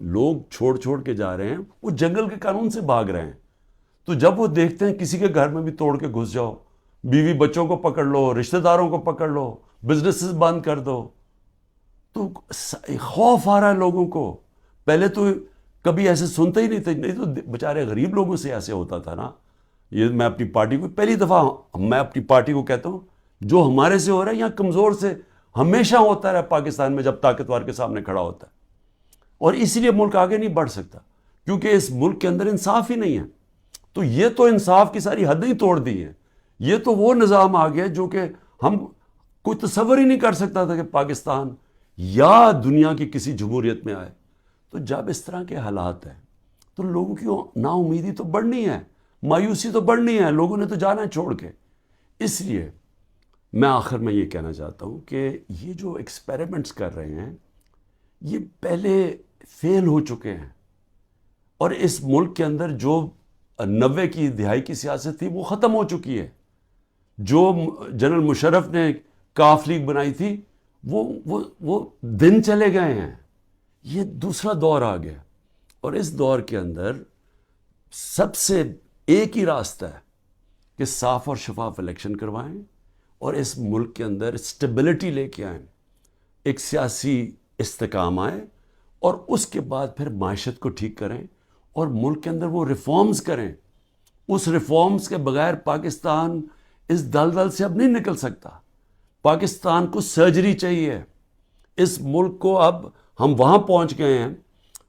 لوگ چھوڑ کے جا رہے ہیں وہ جنگل کے قانون سے بھاگ رہے ہیں. تو جب وہ دیکھتے ہیں کسی کے گھر میں بھی توڑ کے گھس جاؤ, بیوی بچوں کو پکڑ لو, رشتہ داروں کو پکڑ لو, بزنسز بند کر دو, تو خوف آ رہا ہے لوگوں کو. پہلے تو کبھی ایسے سنتے ہی نہیں تھے, نہیں تو بیچارے غریب لوگوں سے ایسے ہوتا تھا نا. یہ میں اپنی پارٹی کو پہلی دفعہ میں اپنی پارٹی کو کہتا ہوں, جو ہمارے سے ہو رہا ہے یہاں کمزور سے ہمیشہ ہوتا رہا پاکستان میں, جب طاقتور کے سامنے کھڑا ہوتا ہے. اور اسی لیے ملک آگے نہیں بڑھ سکتا, کیونکہ اس ملک کے اندر انصاف ہی نہیں ہے. تو یہ تو انصاف کی ساری حدیں ہی توڑ دی ہیں. یہ تو وہ نظام آ گیا جو کہ ہم کوئی تصور ہی نہیں کر سکتا تھا کہ پاکستان یا دنیا کی کسی جمہوریت میں آئے. تو جب اس طرح کے حالات ہیں تو لوگوں کی نا امیدی تو بڑھنی ہے, مایوسی تو بڑھنی ہے, لوگوں نے تو جانا چھوڑ کے. اس لیے میں آخر میں یہ کہنا چاہتا ہوں کہ یہ جو ایکسپیریمنٹس کر رہے ہیں یہ پہلے فیل ہو چکے ہیں, اور اس ملک کے اندر جو 90 کی دہائی کی سیاست تھی وہ ختم ہو چکی ہے. جو جنرل مشرف نے کاف لیگ بنائی تھی وہ دن چلے گئے ہیں. یہ دوسرا دور آ گیا, اور اس دور کے اندر سب سے ایک ہی راستہ ہے کہ صاف اور شفاف الیکشن کروائیں اور اس ملک کے اندر اسٹیبلٹی لے کے آئیں, ایک سیاسی استحکام آئے, اور اس کے بعد پھر معیشت کو ٹھیک کریں اور ملک کے اندر وہ ریفارمز کریں. اس ریفارمز کے بغیر پاکستان اس دلدل سے اب نہیں نکل سکتا. پاکستان کو سرجری چاہیے. اس ملک کو اب ہم وہاں پہنچ گئے ہیں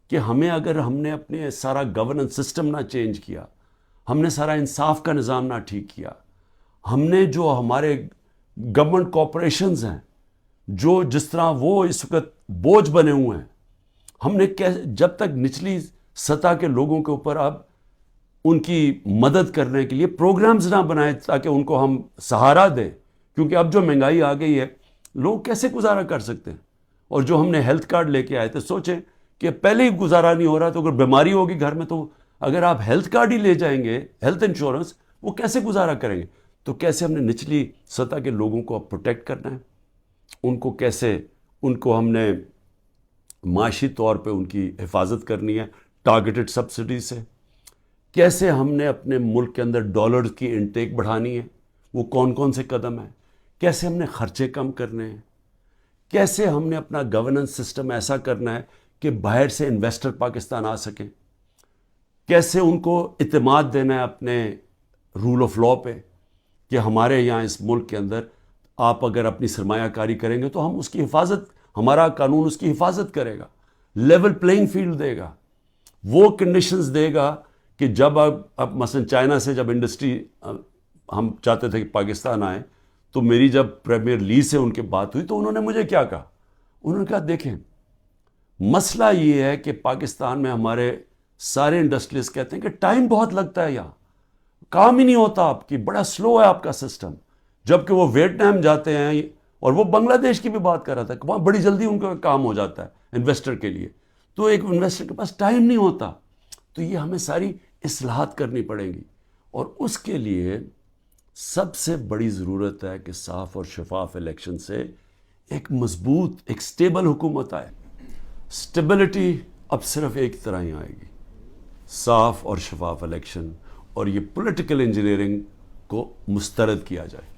کہ اگر ہم نے اپنے سارا گورننس سسٹم نہ چینج کیا, ہم نے سارا انصاف کا نظام نہ ٹھیک کیا, ہم نے جو ہمارے گورنمنٹ کارپوریشنز ہیں جو جس طرح وہ اس وقت بوجھ بنے ہوئے ہیں, ہم نے جب تک نچلی سطح کے لوگوں کے اوپر اب ان کی مدد کرنے کے لیے پروگرامز نہ بنائے تاکہ ان کو ہم سہارا دیں, کیونکہ اب جو مہنگائی آ گئی ہے لوگ کیسے گزارا کر سکتے ہیں. اور جو ہم نے ہیلتھ کارڈ لے کے آئے تھے, سوچیں کہ پہلے ہی گزارا نہیں ہو رہا, تو اگر بیماری ہوگی گھر میں تو اگر آپ ہیلتھ کارڈ ہی لے جائیں گے, ہیلتھ انشورنس, وہ کیسے گزارا کریں گے. تو کیسے ہم نے نچلی سطح کے لوگوں کو اب پروٹیکٹ کرنا ہے, ان کو ہم نے معاشی طور پہ ان کی حفاظت کرنی ہے ٹارگیٹڈ سبسڈی سے. کیسے ہم نے اپنے ملک کے اندر ڈالر کی انٹیک بڑھانی ہے, وہ کون سے قدم ہیں. کیسے ہم نے خرچے کم کرنے ہیں. کیسے ہم نے اپنا گورننس سسٹم ایسا کرنا ہے کہ باہر سے انویسٹر پاکستان آ سکیں. کیسے ان کو اعتماد دینا ہے اپنے رول آف لا پہ کہ ہمارے یہاں اس ملک کے اندر آپ اگر اپنی سرمایہ کاری کریں گے تو ہم اس کی حفاظت, ہمارا قانون اس کی حفاظت کرے گا, لیول پلینگ فیلڈ دے گا, وہ کنڈیشنز دے گا کہ جب اب مثلا چائنا سے جب انڈسٹری ہم چاہتے تھے کہ پاکستان آئے, تو میری جب پریمیئر لی سے ان کے بات ہوئی تو انہوں نے مجھے کیا کہا, انہوں نے کہا دیکھیں مسئلہ یہ ہے کہ پاکستان میں ہمارے سارے انڈسٹریز کہتے ہیں کہ ٹائم بہت لگتا ہے, یہاں کام ہی نہیں ہوتا آپ کی, بڑا سلو ہے آپ کا سسٹم. جبکہ وہ ویتنام جاتے ہیں, اور وہ بنگلہ دیش کی بھی بات کر رہا تھا کہ وہاں بڑی جلدی ان کا کام ہو جاتا ہے انویسٹر کے لیے. تو ایک انویسٹر کے پاس ٹائم نہیں ہوتا. تو یہ ہمیں ساری اصلاحات کرنی پڑیں گی, اور اس کے لیے سب سے بڑی ضرورت ہے کہ صاف اور شفاف الیکشن سے ایک مضبوط, ایک سٹیبل حکومت آئے. سٹیبلٹی اب صرف ایک طرح ہی آئے گی, صاف اور شفاف الیکشن, اور یہ پولیٹیکل انجینئرنگ کو مسترد کیا جائے.